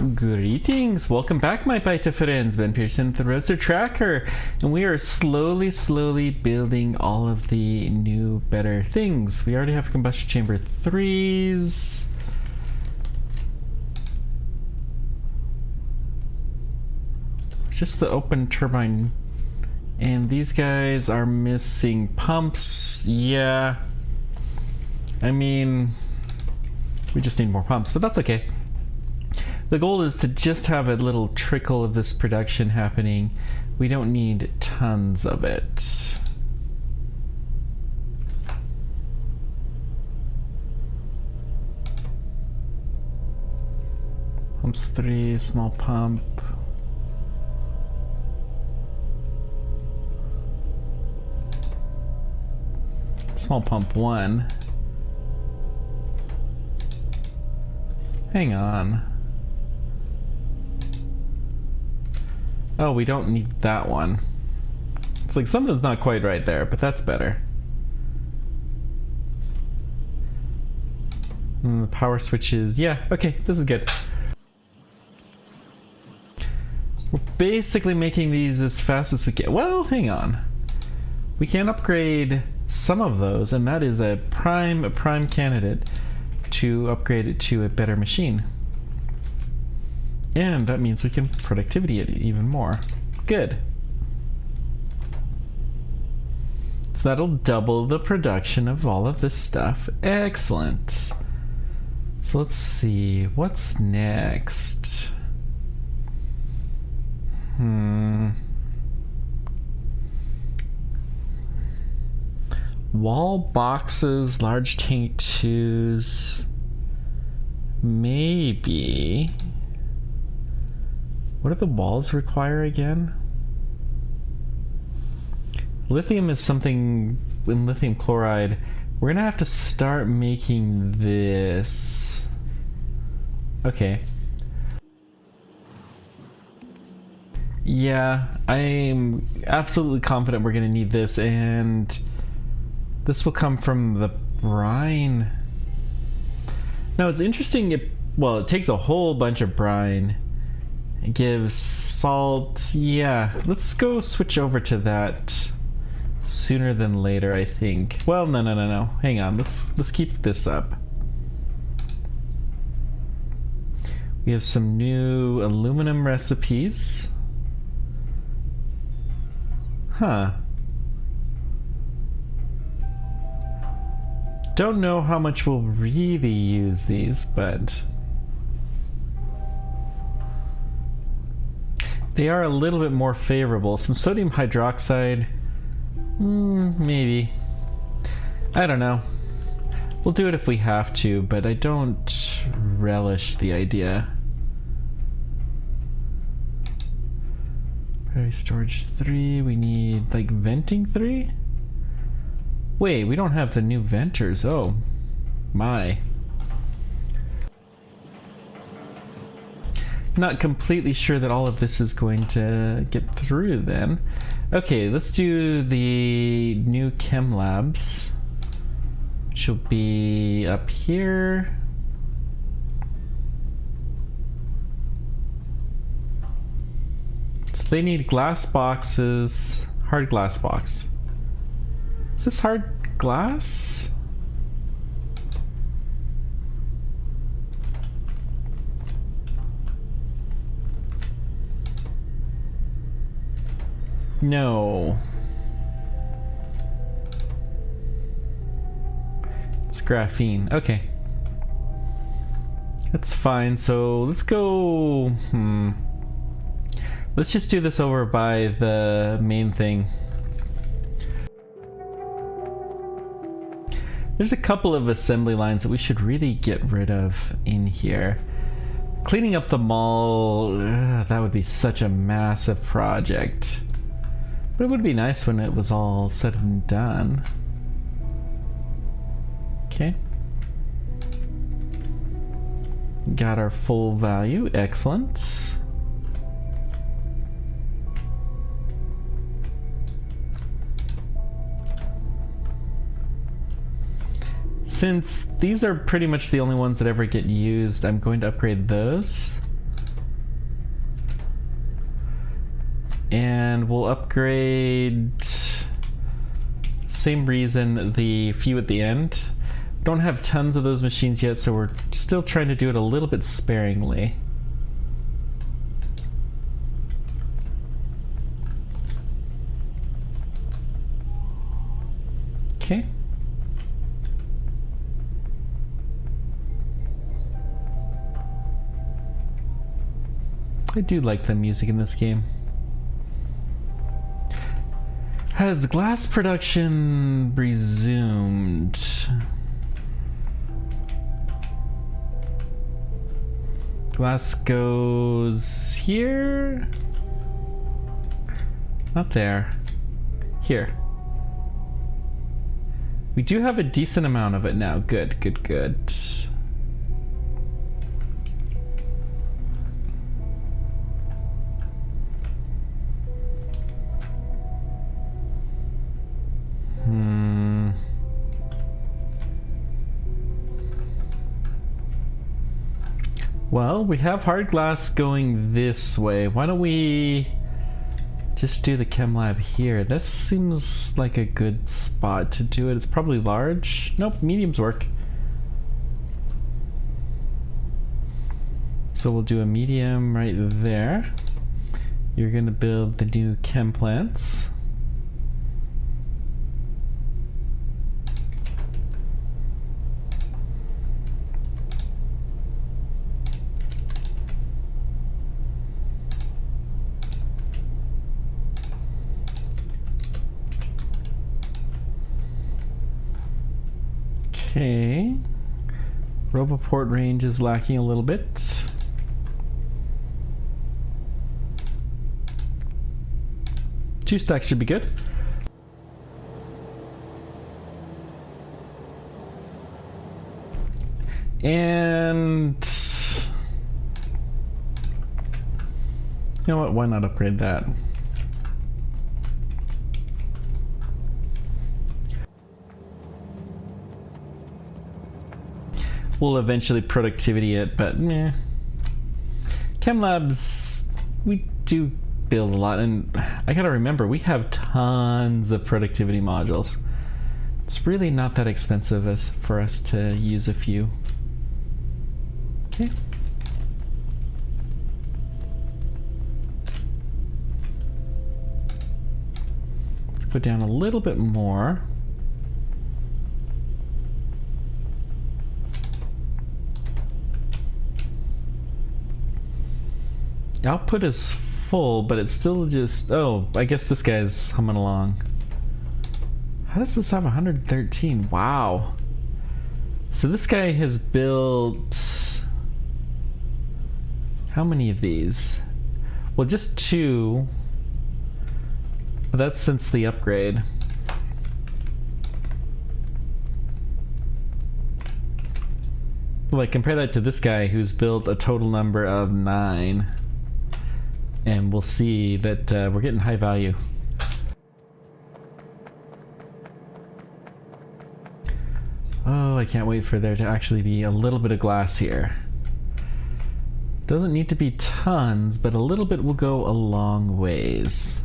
Greetings, welcome back my Paita friends, Ben Pearson, the Roadster Tracker, and we are slowly building all of the new, better things. We already have combustion chamber 3s. Just the open turbine, and these guys are missing pumps. Yeah, I mean, we just need more pumps, but that's okay. The goal is to just have a little trickle of this production happening. We don't need tons of it. Pumps 3, small pump. Small pump 1. Hang on. Oh, we don't need that one. It's like something's not quite right there, but that's better. And the power switches, yeah, okay, this is good. We're basically making these as fast as we can. Well, hang on. We can upgrade some of those, and that is a prime candidate to upgrade it to a better machine. And that means we can productivity it even more. Good. So that'll double the production of all of this stuff. Excellent. So let's see, what's next? Wall boxes, large tank 2s. Maybe. What do the walls require again? Lithium is something in lithium chloride. We're gonna have to start making this. Okay. Yeah, I'm absolutely confident we're gonna need this, and this will come from the brine. Now it's interesting, it takes a whole bunch of brine. It gives salt. Yeah, let's go switch over to that sooner than later, I think. Well, no. Hang on, let's keep this up. We have some new aluminum recipes. Huh. Don't know how much we'll really use these, but they are a little bit more favorable. Some sodium hydroxide, maybe. I don't know. We'll do it if we have to, but I don't relish the idea. Battery storage 3, we need like venting 3? Wait, we don't have the new venters. Oh my. Not completely sure that all of this is going to get through then. Okay, let's do the new chem labs, which will be up here. So they need glass boxes, hard glass box. Is this hard glass? No. It's graphene. Okay. That's fine. So let's go. Let's just do this over by the main thing. There's a couple of assembly lines that we should really get rid of in here. Cleaning up the mall, that would be such a massive project. But it would be nice when it was all said and done. Okay. Got our full value, excellent. Since these are pretty much the only ones that ever get used, I'm going to upgrade those. And we'll upgrade, same reason, the few at the end. Don't have tons of those machines yet, so we're still trying to do it a little bit sparingly. Okay. I do like the music in this game. Has glass production resumed? Glass goes here? Not there. Here. We do have a decent amount of it now. Good, good, good. Well, we have hard glass going this way. Why don't we just do the chem lab here? This seems like a good spot to do it. It's probably large. Nope, mediums work. So we'll do a medium right there. You're gonna build the new chem plants. Okay, Roboport range is lacking a little bit. Two stacks should be good. And you know what, why not upgrade that? We'll eventually productivity it, but meh. Chem labs, we do build a lot, and I gotta remember, we have tons of productivity modules. It's really not that expensive as for us to use a few. Okay. Let's go down a little bit more. Output is full, but it's still just... Oh, I guess this guy's humming along. How does this have 113? Wow. So this guy has built... How many of these? Well, just 2. But that's since the upgrade. Like, compare that to this guy who's built a total number of 9. And we'll see that we're getting high value. Oh, I can't wait for there to actually be a little bit of glass here. Doesn't need to be tons, but a little bit will go a long ways.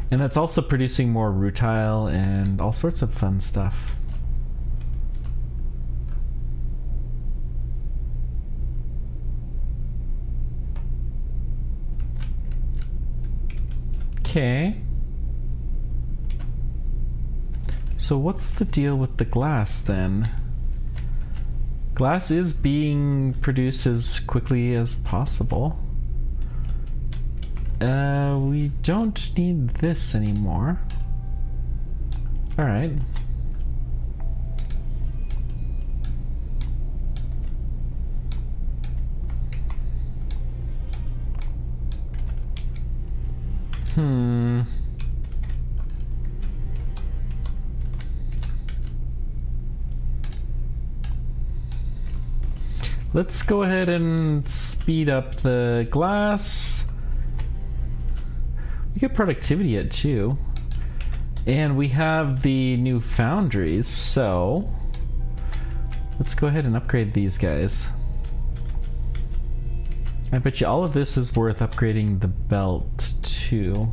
And that's also producing more rutile and all sorts of fun stuff. Okay. So what's the deal with the glass then? Glass is being produced as quickly as possible. We don't need this anymore. All right. Let's go ahead and speed up the glass. We get productivity at 2. And we have the new foundries, so let's go ahead and upgrade these guys. I bet you all of this is worth upgrading the belt too. 2.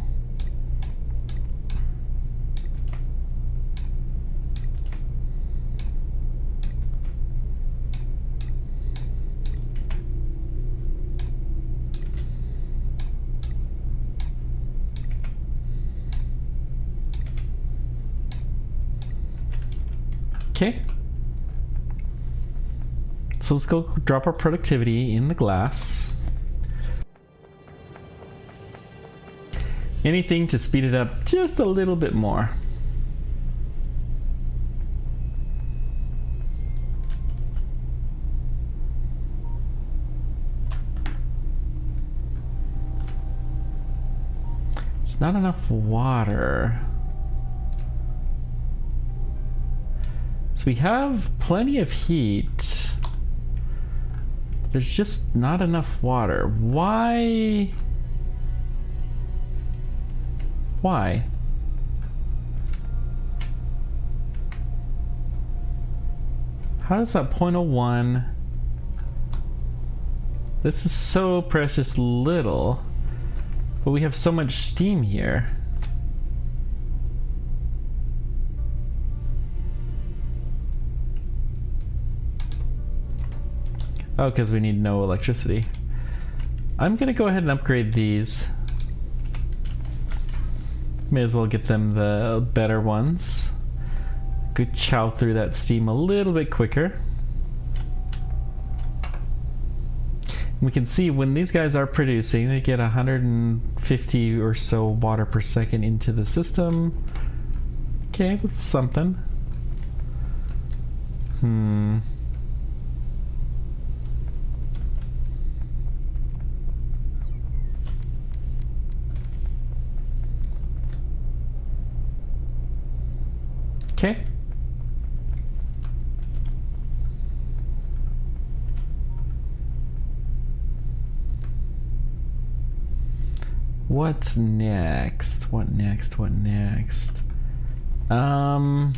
Okay. So let's go drop our productivity in the glass. Anything to speed it up just a little bit more. It's not enough water. So we have plenty of heat. There's just not enough water. Why? Why? How does that 0.01? This is so precious little, but we have so much steam here. Oh, because we need no electricity. I'm gonna go ahead and upgrade these. May as well get them the better ones. Could chow through that steam a little bit quicker. We can see when these guys are producing, they get 150 or so water per second into the system. Okay, that's something. Okay. What's next? What next? What next? Oh.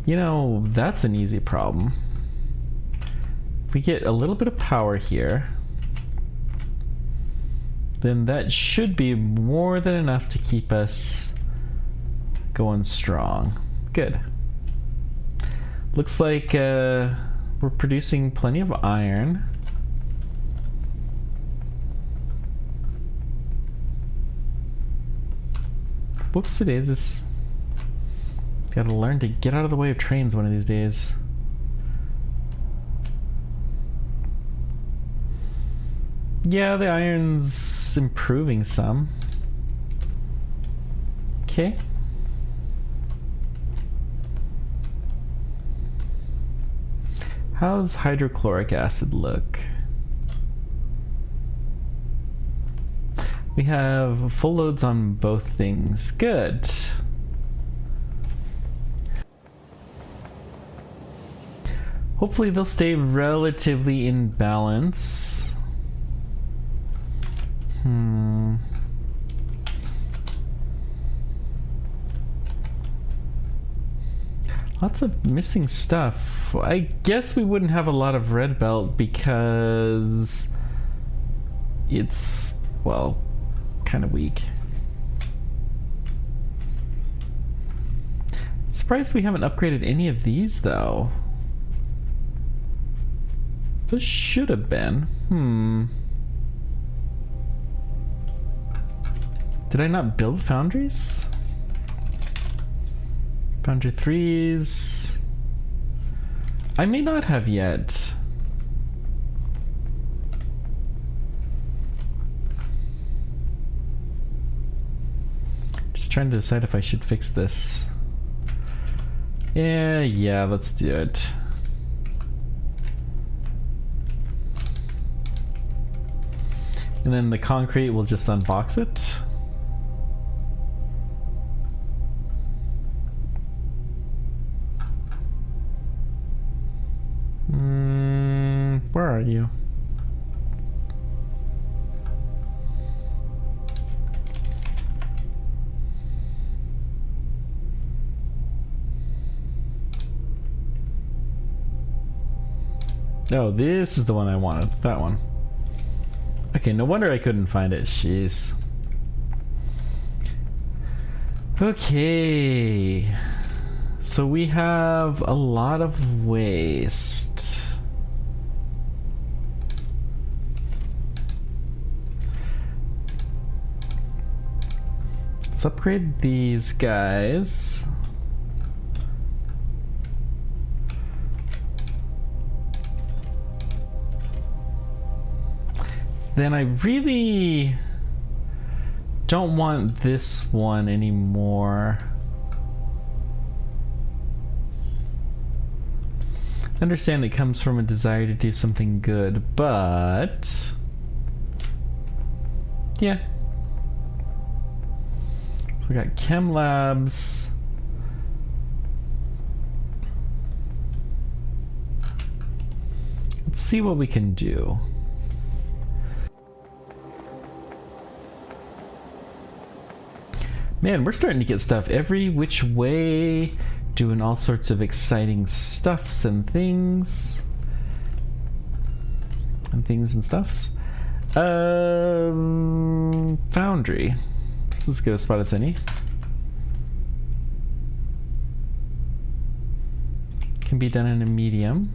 You know, that's an easy problem. If we get a little bit of power here, then that should be more than enough to keep us going strong. Good. Looks like we're producing plenty of iron. Whoops, it is. Gotta learn to get out of the way of trains one of these days. Yeah, the iron's improving some. Okay. How's hydrochloric acid look? We have full loads on both things. Good. Hopefully they'll stay relatively in balance. Lots of missing stuff. I guess we wouldn't have a lot of red belt because it's, well, kind of weak. Surprised we haven't upgraded any of these though. This should have been. Did I not build foundries? Foundry 3s. I may not have yet. Just trying to decide if I should fix this. Yeah, let's do it. And then the concrete, we'll just unbox it. Where are you? Oh, this is the one I wanted. That one. Okay, no wonder I couldn't find it. Jeez. Okay. So we have a lot of waste. Let's upgrade these guys. Then I really don't want this one anymore. I understand it comes from a desire to do something good, but yeah. So we got Chem Labs. Let's see what we can do. Man, we're starting to get stuff every which way, doing all sorts of exciting stuffs and things. And stuffs. Foundry. This is as good a spot as any. Can be done in a medium.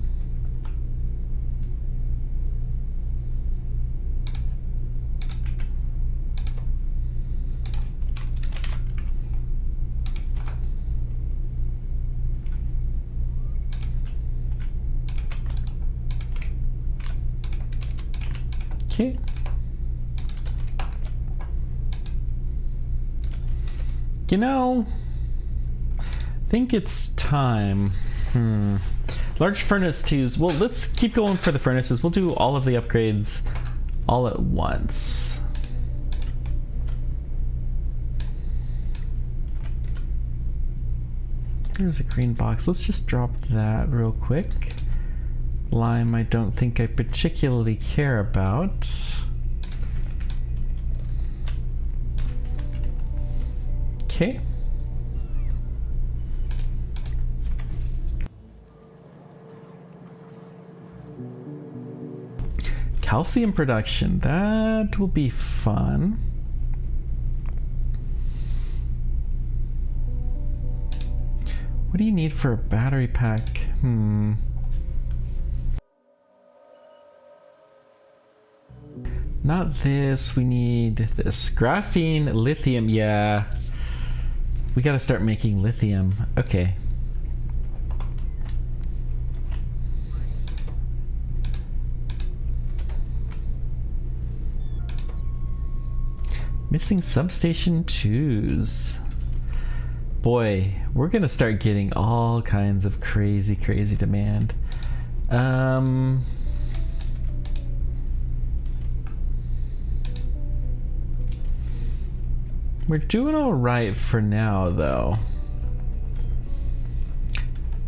Okay. You know, I think it's time. Large furnace twos. Well, let's keep going for the furnaces. We'll do all of the upgrades all at once. There's a green box. Let's just drop that real quick. Lime, I don't think I particularly care about. Okay. Calcium production, that will be fun. What do you need for a battery pack? Not this, we need this. Graphene, lithium, yeah. We gotta start making lithium. Okay. Missing substation 2s. Boy, we're gonna start getting all kinds of crazy demand. We're doing all right for now, though.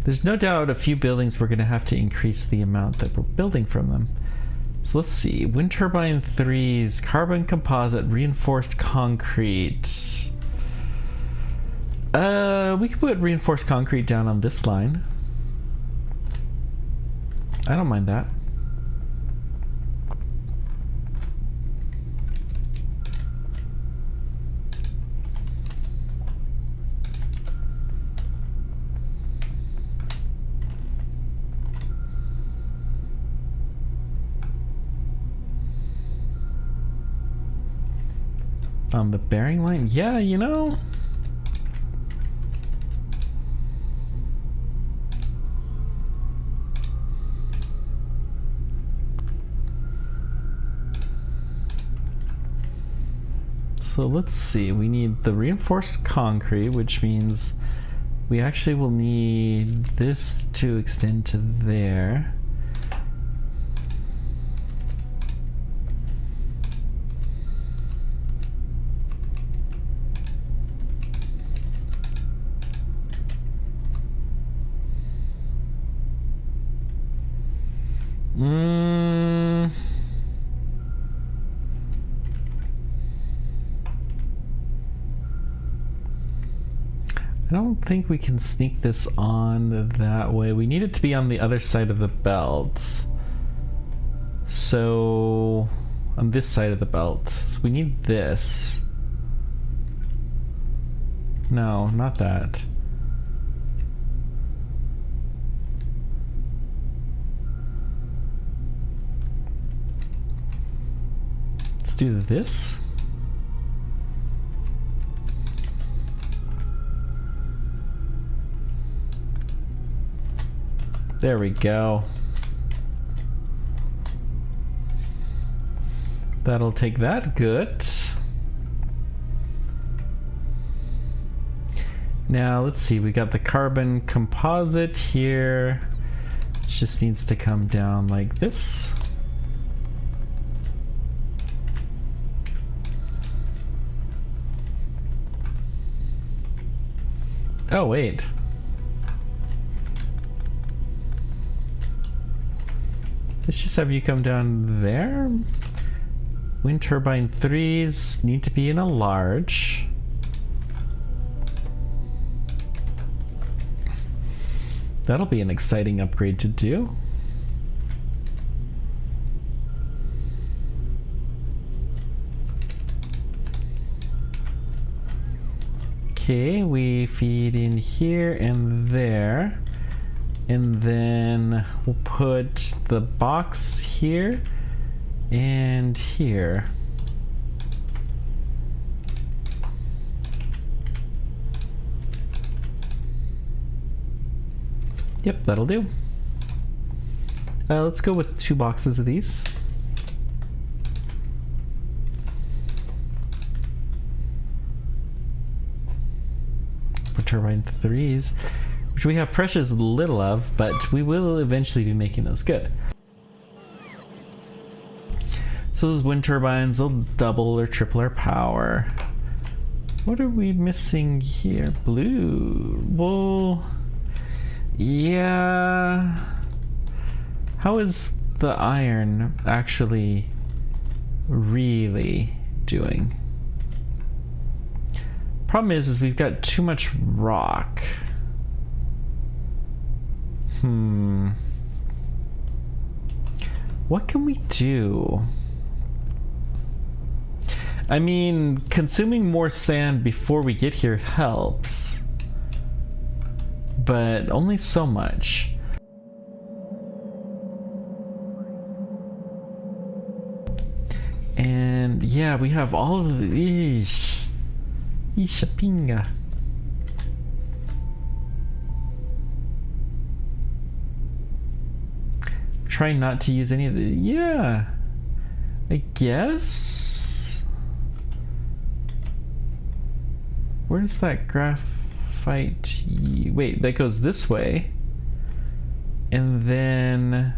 There's no doubt a few buildings we're gonna have to increase the amount that we're building from them. So let's see, wind turbine 3s, carbon composite, reinforced concrete. We could put reinforced concrete down on this line. I don't mind that. On the bearing line? Yeah, you know. So let's see, we need the reinforced concrete, which means we actually will need this to extend to there. I don't think we can sneak this on that way. We need it to be on the other side of the belt. So on this side of the belt. So we need this. No, not that. Let's do this. There we go. That'll take that. Good. Now let's see, we got the carbon composite here. It just needs to come down like this. Oh wait. Let's just have you come down there. Wind turbine 3s need to be in a large. That'll be an exciting upgrade to do. Okay, we feed in here and there. And then we'll put the box here and here. Yep, that'll do. Let's go with 2 boxes of these. For turbine 3s, which we have precious little of, but we will eventually be making those good. So those wind turbines, they'll double or triple our power. What are we missing here? Blue. Well, yeah. How is the iron actually really doing? Problem is we've got too much rock. What can we do? I mean, consuming more sand before we get here helps, but only so much. And yeah, we have all of the Ishapinga. Try not to use any of the, yeah, I guess. Where's that graphite? Wait, that goes this way. And then,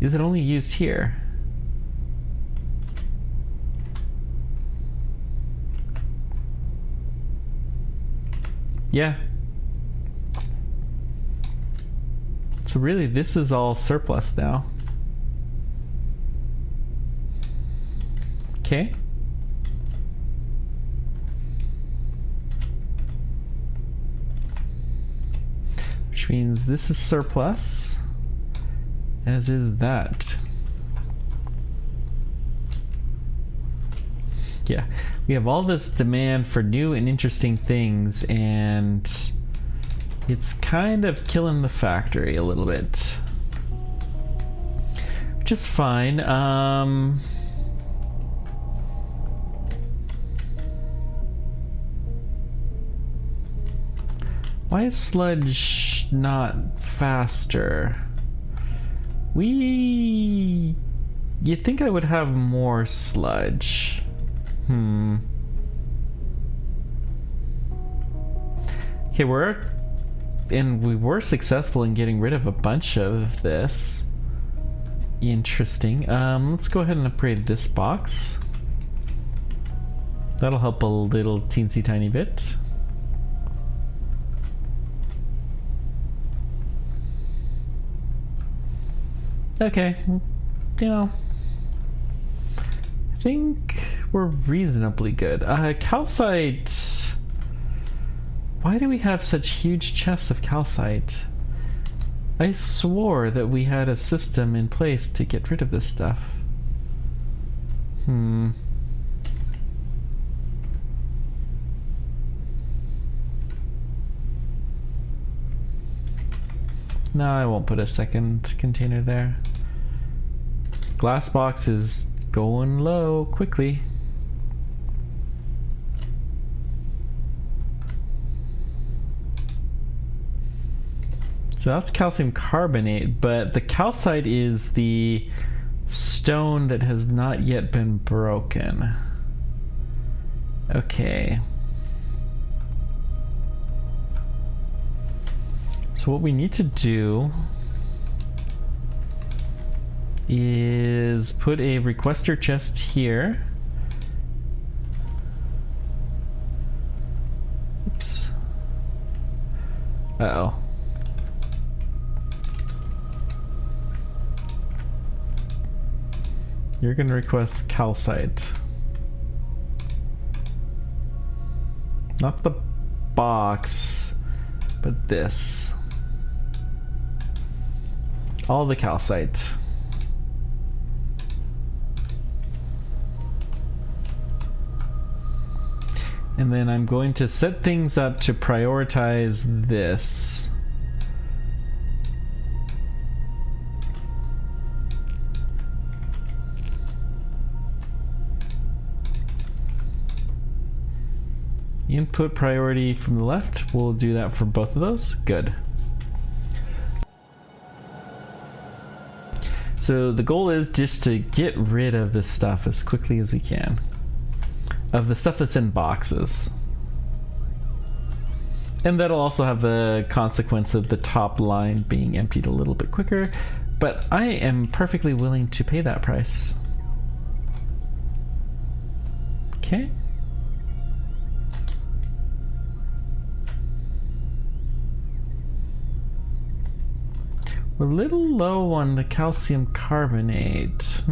is it only used here? Yeah. So really, this is all surplus now. Okay. Which means this is surplus, as is that. Yeah, we have all this demand for new and interesting things, and it's kind of killing the factory a little bit. Which is fine. Why is sludge not faster? You'd think I would have more sludge. Okay, we were successful in getting rid of a bunch of this. Interesting. Let's go ahead and upgrade this box. That'll help a little teensy tiny bit. Okay, you know, I think we're reasonably good. Calcite. Why do we have such huge chests of calcite? I swore that we had a system in place to get rid of this stuff. No, I won't put a second container there. Glass box is going low quickly. So that's calcium carbonate, but the calcite is the stone that has not yet been broken. Okay. So what we need to do is put a requester chest here. Oops. Uh-oh. You're going to request calcite. Not the box, but this. All the calcite. And then I'm going to set things up to prioritize this. Input priority from the left. We'll do that for both of those. Good. So the goal is just to get rid of this stuff as quickly as we can. Of the stuff that's in boxes. And that'll also have the consequence of the top line being emptied a little bit quicker. But I am perfectly willing to pay that price. Okay. We're a little low on the calcium carbonate.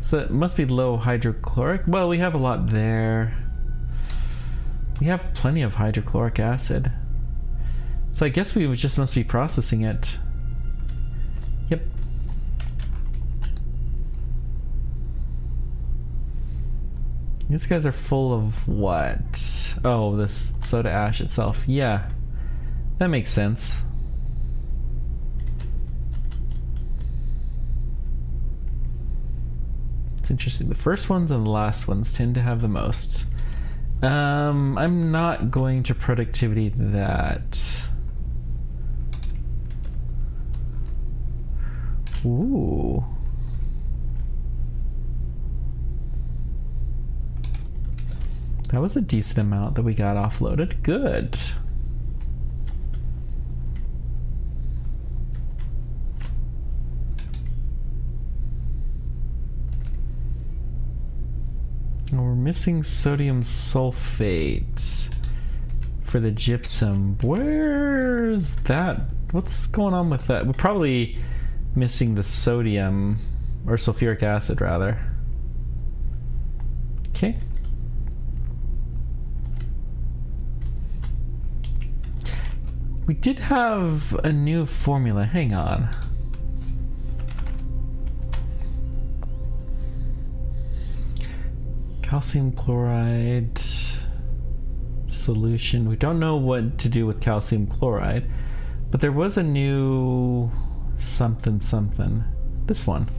So it must be low hydrochloric. Well, we have a lot there. We have plenty of hydrochloric acid. So I guess we just must be processing it. Yep. These guys are full of what? Oh, this soda ash itself. Yeah, that makes sense. It's interesting. The first ones and the last ones tend to have the most. I'm not going to productivity that. Ooh. That was a decent amount that we got offloaded. Good. We're missing sodium sulfate for the gypsum. Where's that? What's going on with that? We're probably missing the sodium, or sulfuric acid rather. Okay. We did have a new formula. Hang on. Calcium chloride solution. We don't know what to do with calcium chloride, but there was a new something something. This one.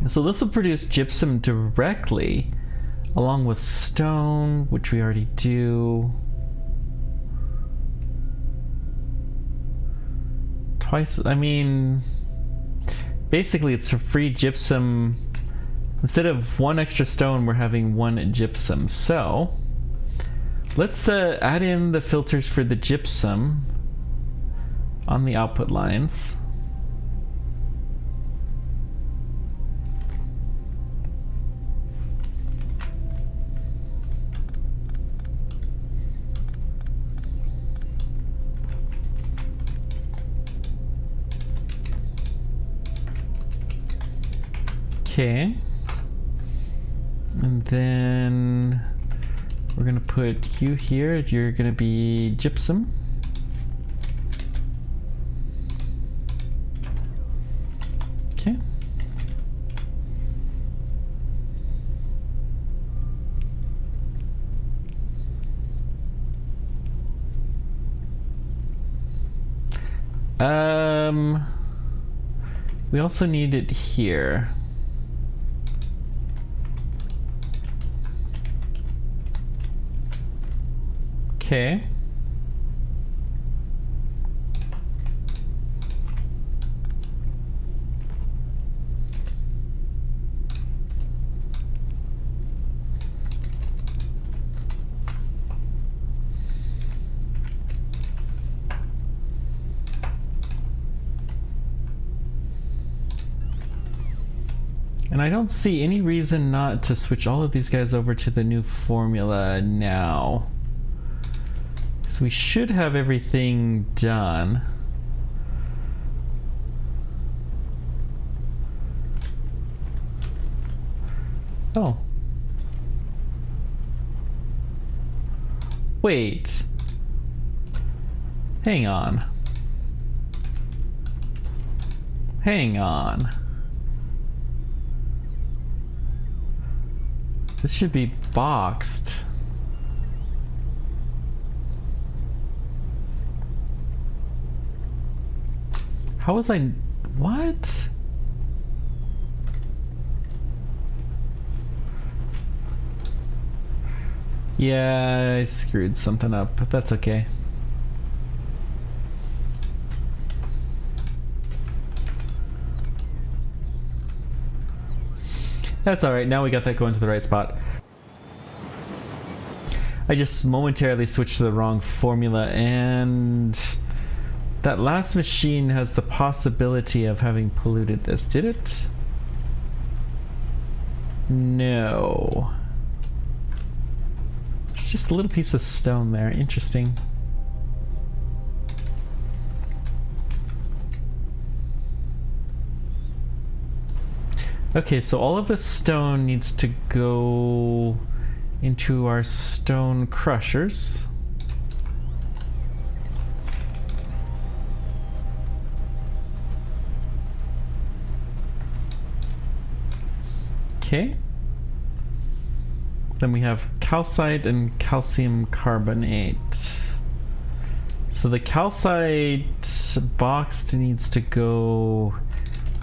So this will produce gypsum directly along with stone, which we already do. Twice, I mean, basically it's a free gypsum. Instead of one extra stone, we're having one gypsum. So let's add in the filters for the gypsum on the output lines. Okay, and then we're gonna put you here. You're gonna be gypsum. We also need it here. Okay. And I don't see any reason not to switch all of these guys over to the new formula now. So we should have everything done. Oh. Wait. Hang on. Hang on. This should be boxed. How was I... What? Yeah, I screwed something up, but that's okay. That's alright, now we got that going to the right spot. I just momentarily switched to the wrong formula, and that last machine has the possibility of having polluted this, did it? No. It's just a little piece of stone there, interesting. Okay, so all of this stone needs to go into our stone crushers. Okay. Then we have calcite and calcium carbonate. So the calcite box needs to go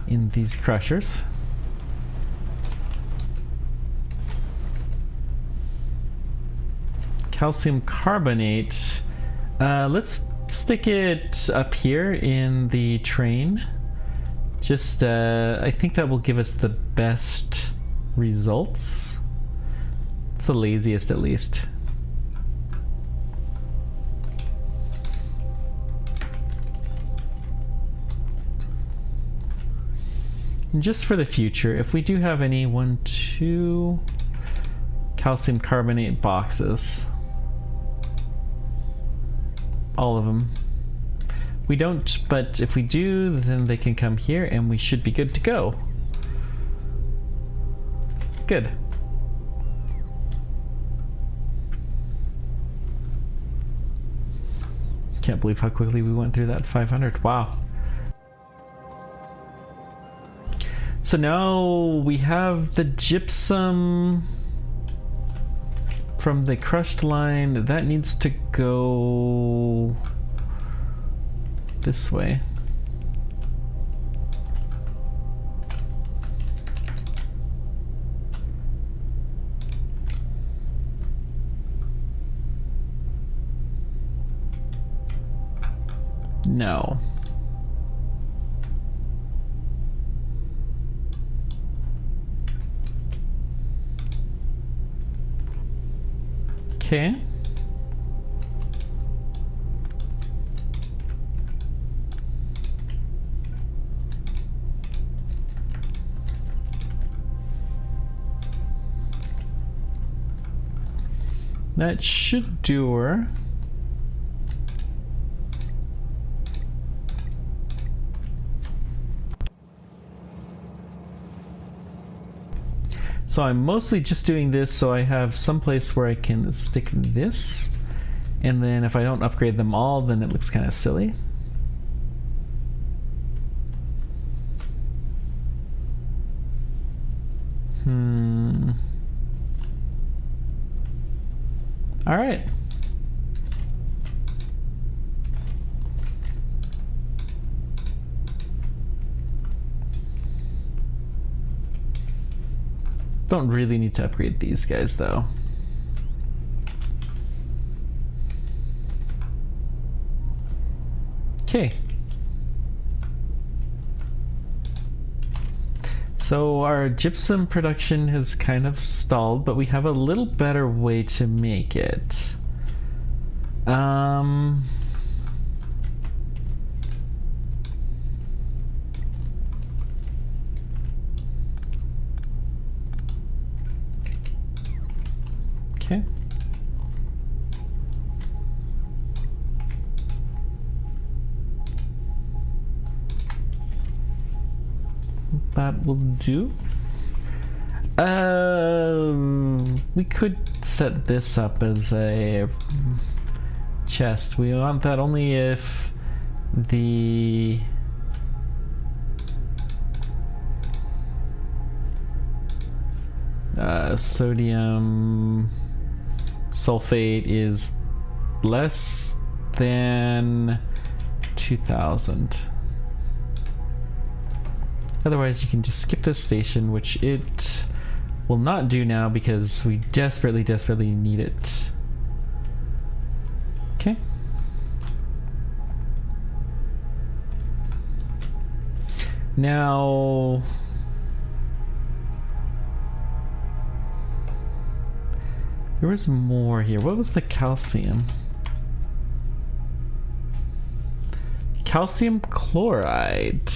in these crushers. Calcium carbonate, let's stick it up here in the train. Just, I think that will give us the best results. It's the laziest, at least. And just for the future, if we do have any 1, 2 calcium carbonate boxes, all of them. We don't, but if we do, then they can come here and we should be good to go. Good. Can't believe how quickly we went through that 500. Wow. So now we have the gypsum from the crushed line. That needs to go this way. No. Okay. That should do her. So I'm mostly just doing this so I have some place where I can stick this, and then if I don't upgrade them all, then it looks kind of silly. All right. Don't really need to upgrade these guys though. Okay. So our gypsum production has kind of stalled, but we have a little better way to make it. Okay. That will do. We could set this up as a chest. We want that only if the sodium sulfate is less than 2000. Otherwise, you can just skip this station, which it will not do now because we desperately, desperately need it. Okay. Now, there was more here. What was the calcium? Calcium chloride.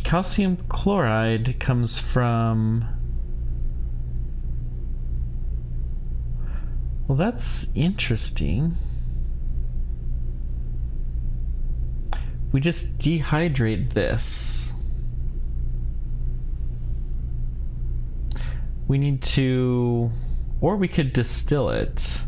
Calcium chloride comes from... Well, that's interesting. We just dehydrate this. We need to... Or we could distill it.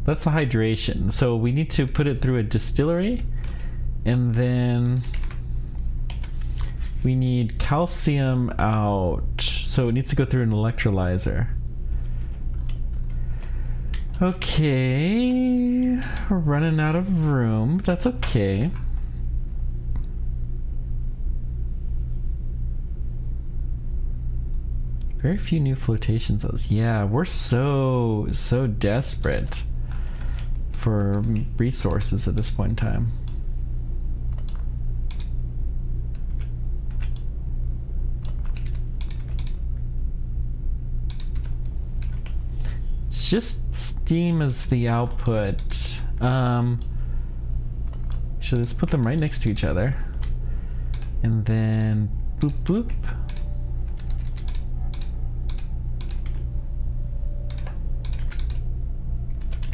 That's the hydration. So we need to put it through a distillery, and then we need calcium out. So it needs to go through an electrolyzer. Okay, we're running out of room. That's okay. Very few new flotation cells. Yeah, we're so desperate for resources at this point in time. It's just steam as the output. Should let's put them right next to each other, and then boop boop.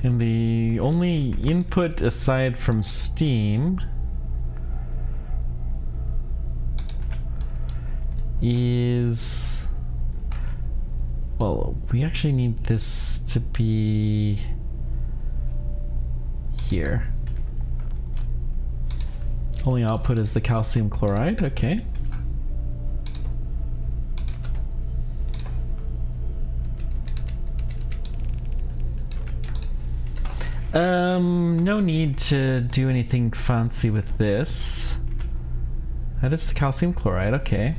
And the only input aside from steam is, well, we actually need this to be here. Only output is the calcium chloride, okay. No need to do anything fancy with this. That is the calcium chloride, okay.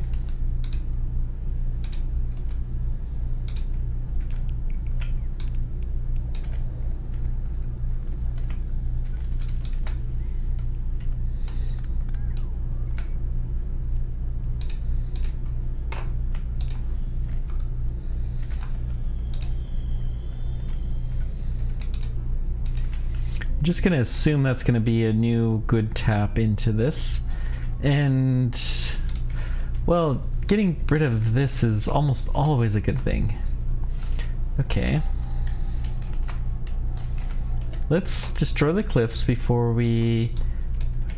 Just gonna assume that's gonna be a new good tap into this, and well, getting rid of this is almost always a good thing. Okay, let's destroy the cliffs before we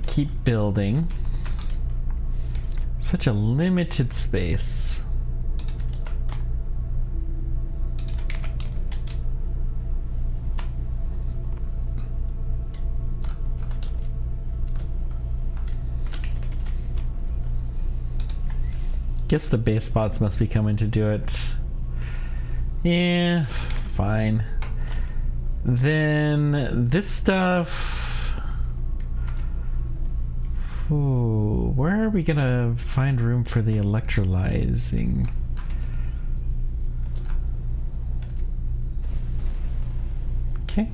keep building. Such a limited space. Guess the base spots must be coming to do it. Yeah, fine. Then this stuff Ooh, where are we gonna find room for the electrolyzing? Okay.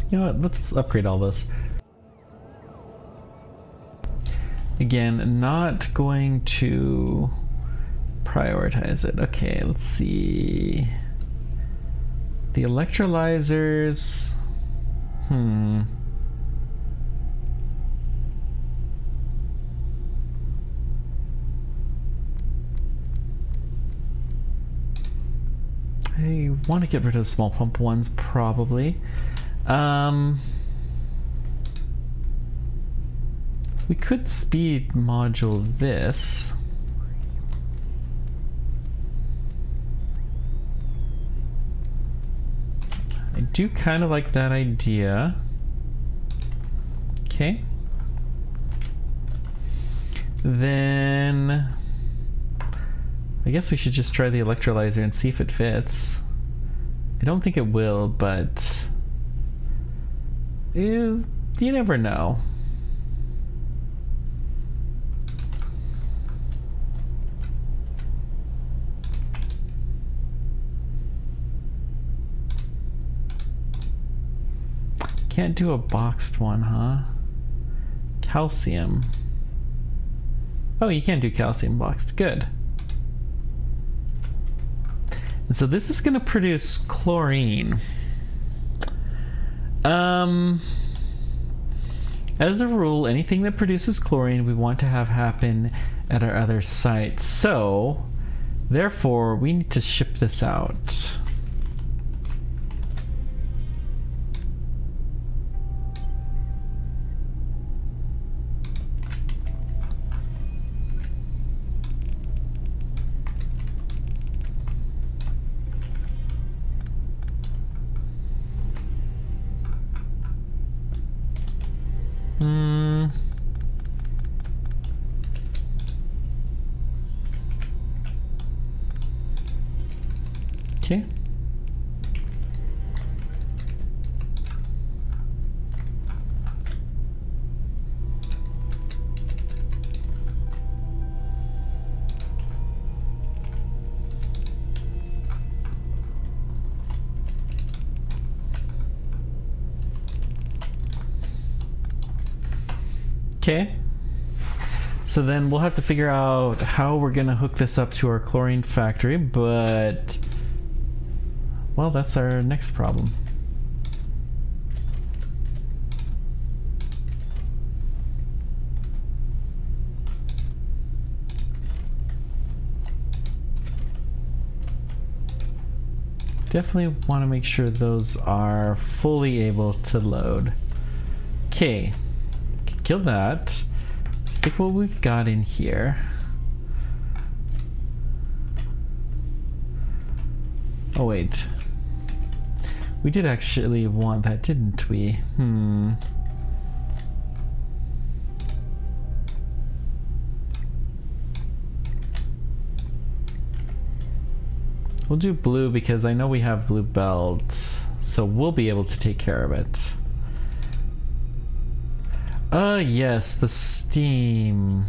You know what, let's upgrade all this. Again, not going to prioritize it. Okay, let's see. The electrolyzers. I want to get rid of the small pump ones, probably. We could speed module this. I do kind of like that idea. Okay. Then I guess we should just try the electrolyzer and see if it fits. I don't think it will, but you never know. Can't do a boxed one, huh? Calcium. Oh, you can do calcium boxed. Good. And so this is going to produce chlorine. As a rule, anything that produces chlorine we want to have happen at our other sites. So, therefore, we need to ship this out. Okay. Okay. So then we'll have to figure out how we're gonna hook this up to our chlorine factory, but well, that's our next problem. Definitely want to make sure those are fully able to load. Okay, kill that. Stick what we've got in here. Oh wait. We did actually want that, didn't we? We'll do blue because I know we have blue belt, so we'll be able to take care of it. Yes, the steam.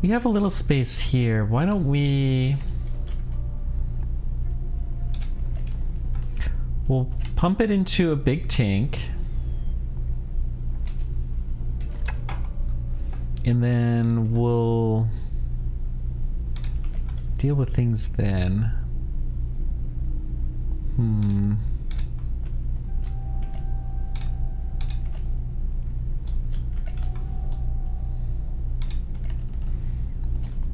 We have a little space here. Why don't we... We'll pump it into a big tank. And then we'll deal with things then.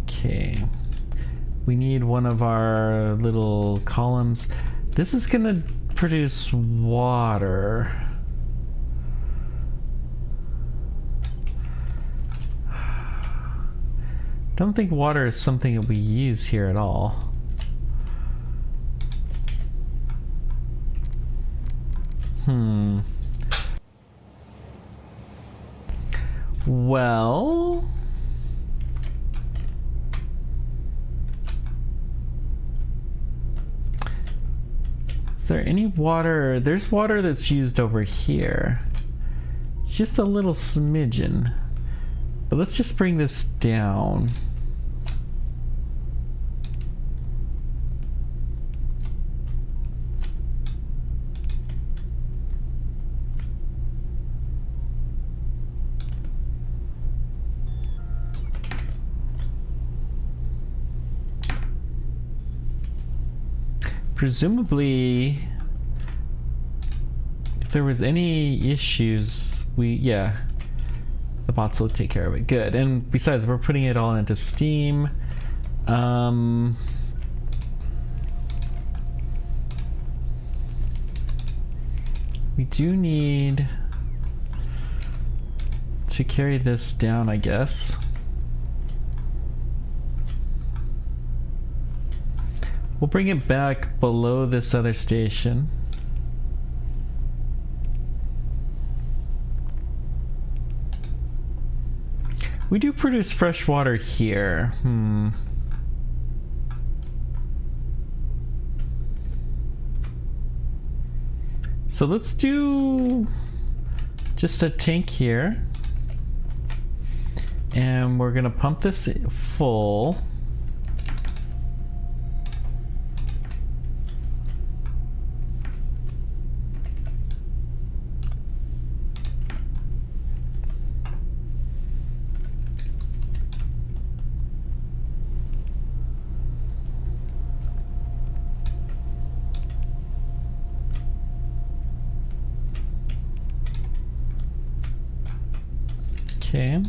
Okay. We need one of our little columns. This is gonna produce water. Don't think water is something that we use here at all. Well, there any water? There's water that's used over here. It's just a little smidgen. But let's just bring this down. Presumably, if there was any issues, the bots will take care of it. Good. And besides, we're putting it all into Steam. We do need to carry this down, I guess. We'll bring it back below this other station. We do produce fresh water here. So let's do just a tank here. And we're gonna pump this full. Okay.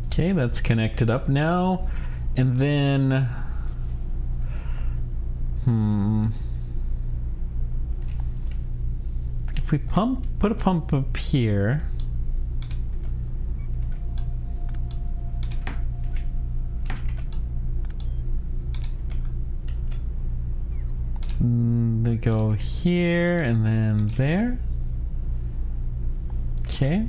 Okay, that's connected up now. And then if we put a pump up here. They go here and then there. Okay.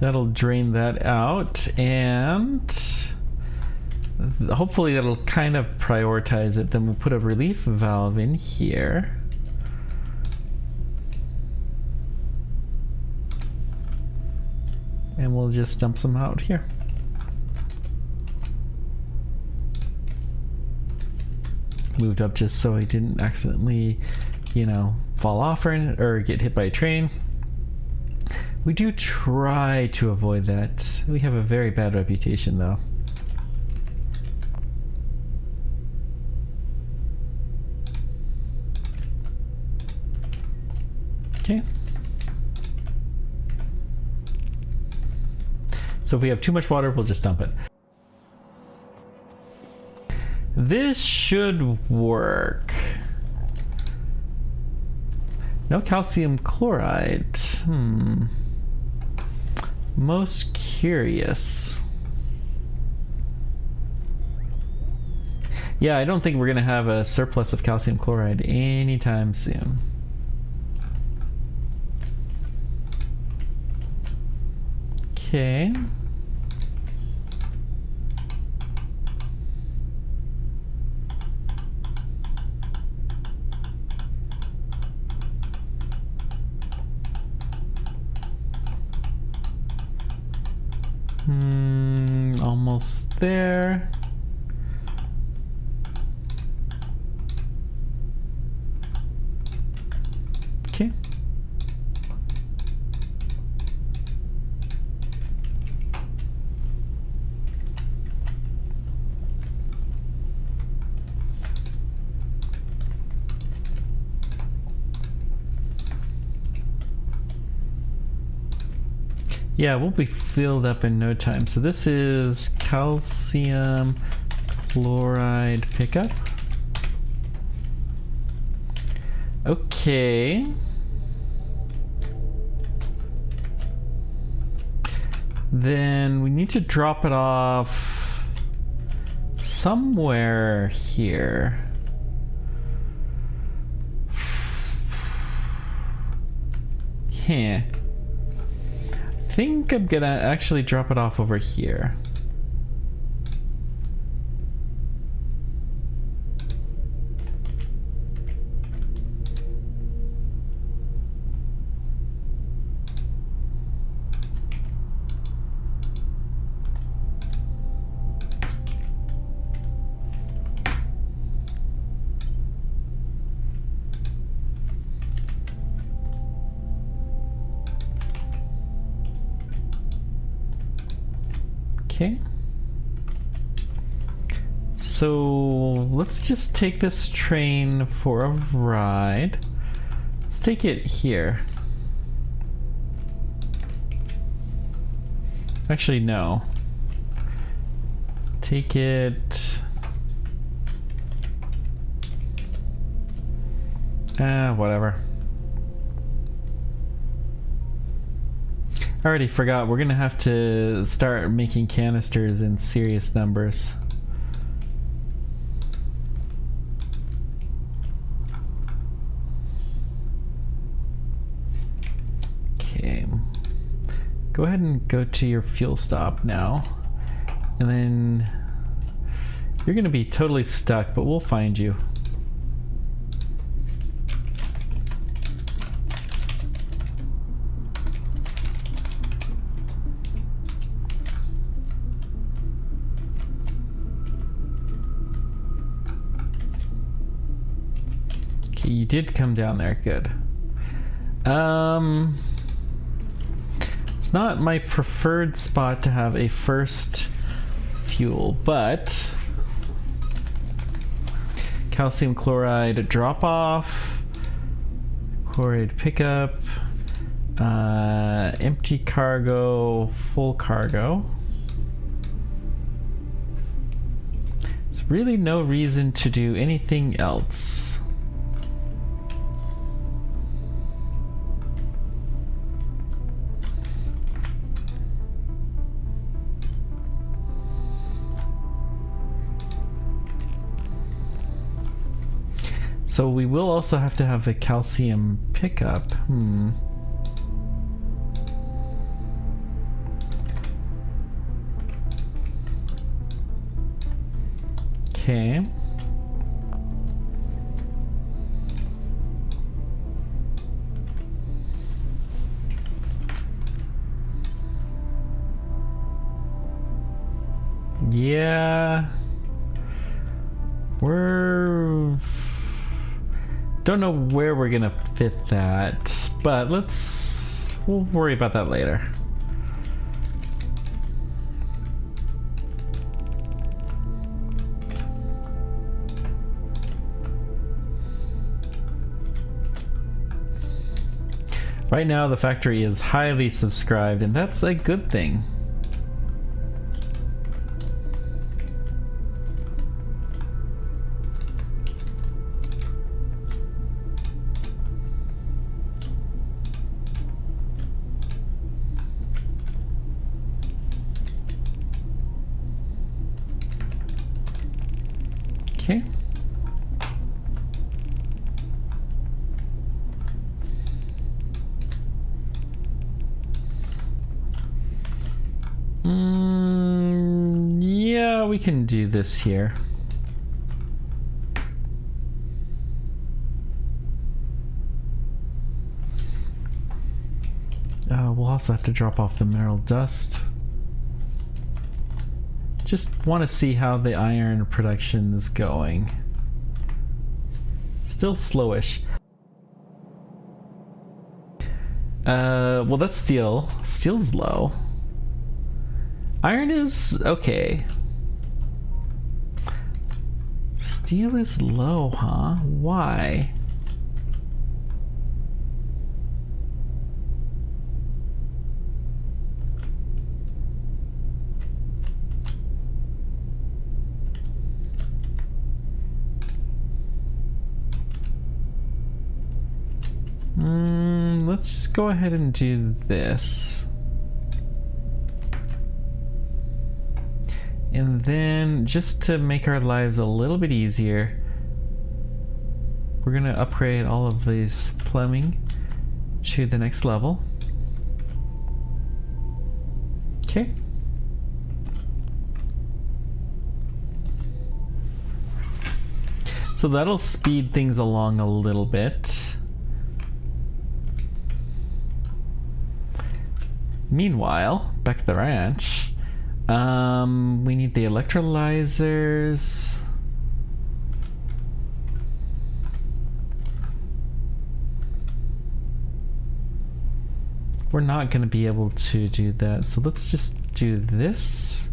That'll drain that out, and hopefully that'll kind of prioritize it. Then we'll put a relief valve in here. And we'll just dump some out here. Moved up just so I didn't accidentally, fall off or get hit by a train. We do try to avoid that. We have a very bad reputation, though. Okay. So if we have too much water, we'll just dump it. This should work. No calcium chloride. Most curious. Yeah, I don't think we're gonna have a surplus of calcium chloride anytime soon. Okay. Almost there. Okay. Yeah, we'll be filled up in no time. So this is calcium chloride pickup. Okay. Then we need to drop it off somewhere here. Heh. I think I'm gonna actually drop it off over here. Okay. So let's just take this train for a ride. Let's take it here. Actually, no. Take it... whatever. I already forgot. We're gonna have to start making canisters in serious numbers. Okay. Go ahead and go to your fuel stop now. And then you're gonna be totally stuck, but we'll find you. You did come down there, good. It's not my preferred spot to have a first fuel, but calcium chloride drop off, chloride pickup, empty cargo, full cargo. There's really no reason to do anything else. So we will also have to have a calcium pickup. Okay. Yeah. Don't know where we're gonna fit that, but we'll worry about that later. Right now the factory is highly subscribed, and that's a good thing. Okay. Yeah, we can do this here. We'll also have to drop off the mineral dust. Just want to see how the iron production is going. Still slowish. Well, that's steel. Steel's low. Iron is okay. Steel is low, huh? Why? Let's go ahead and do this. And then, just to make our lives a little bit easier, we're gonna upgrade all of these plumbing. to the next level. Okay. So that'll speed things along a little bit. Meanwhile, back at the ranch, we need the electrolyzers. We're not going to be able to do that, so let's just do this.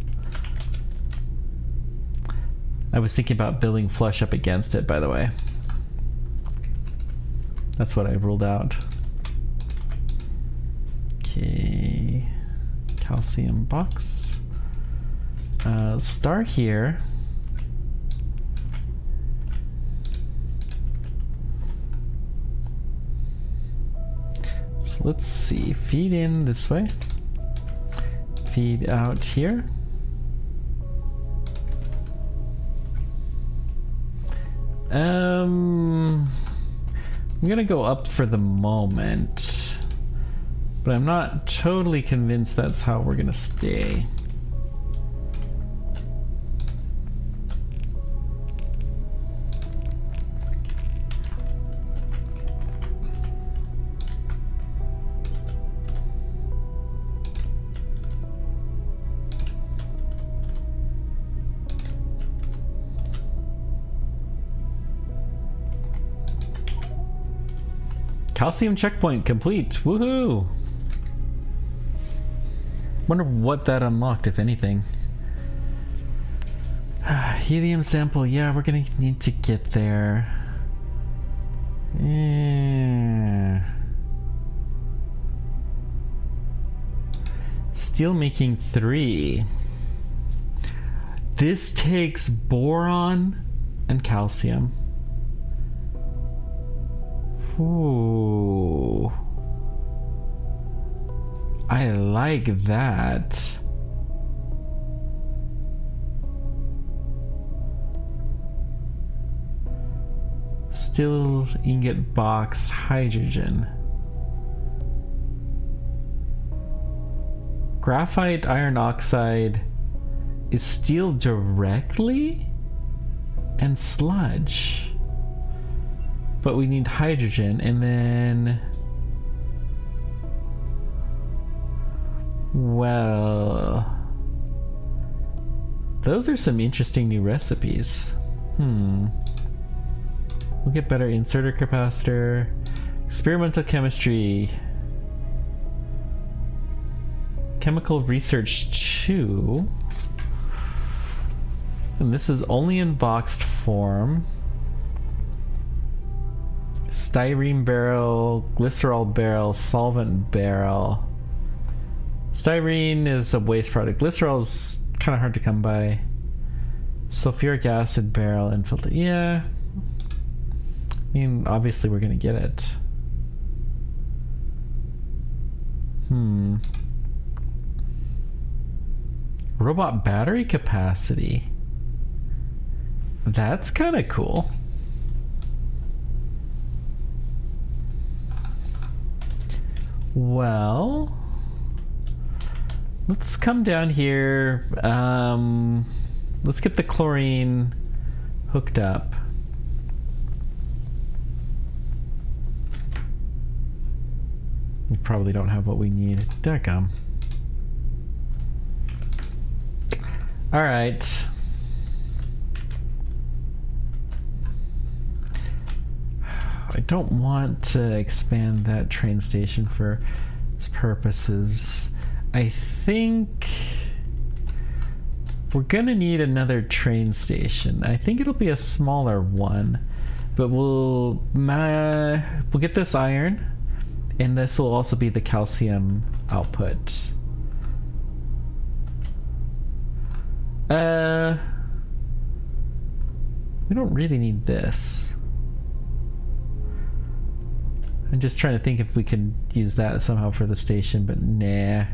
I was thinking about building flush up against it, by the way. That's what I ruled out. Okay, calcium box. Let's start here. So let's see, feed in this way, feed out here. I'm gonna go up for the moment, but I'm not totally convinced that's how we're gonna stay. Calcium checkpoint complete. Woohoo! Wonder what that unlocked, if anything. Helium sample. Yeah, we're gonna need to get there. Yeah. Steel making 3. This takes boron and calcium. Ooh. I like that. Steel ingot box hydrogen. Graphite iron oxide is steel directly and sludge. But we need hydrogen, and then, well, those are some interesting new recipes. We'll get better inserter capacitor, experimental chemistry, chemical research 2, and this is only in boxed form. Styrene barrel, glycerol barrel, solvent barrel. Styrene is a waste product. Glycerol is kind of hard to come by. Sulfuric acid barrel and filter. Yeah. I mean, obviously we're gonna get it. Robot battery capacity. That's kind of cool. Well, let's come down here. Let's get the chlorine hooked up. We probably don't have what we need. Dadgum. All right. I don't want to expand that train station for purposes. I think we're gonna need another train station. I think it'll be a smaller one, but we'll get this iron, and this will also be the calcium output. We don't really need this. I'm just trying to think if we can use that somehow for the station, but nah.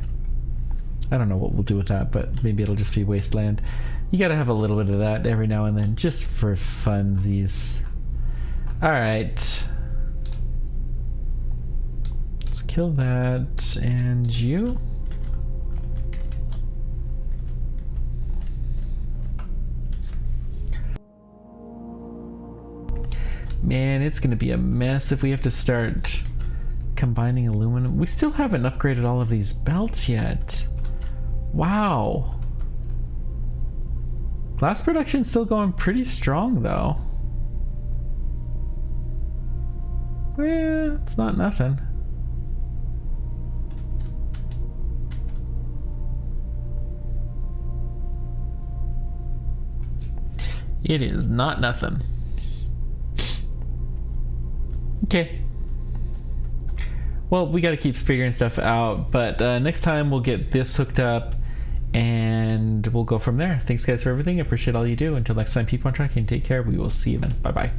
I don't know what we'll do with that, but maybe it'll just be wasteland. You gotta have a little bit of that every now and then, just for funsies. Alright. Let's kill that. And you? Man, it's gonna be a mess if we have to start combining aluminum. We still haven't upgraded all of these belts yet. Wow. Glass production's still going pretty strong though. Well, it's not nothing. It is not nothing. Okay. Well, we got to keep figuring stuff out, but next time we'll get this hooked up and we'll go from there. Thanks guys for everything. I appreciate all you do. Until next time, keep on tracking. Take care. We will see you then. Bye bye.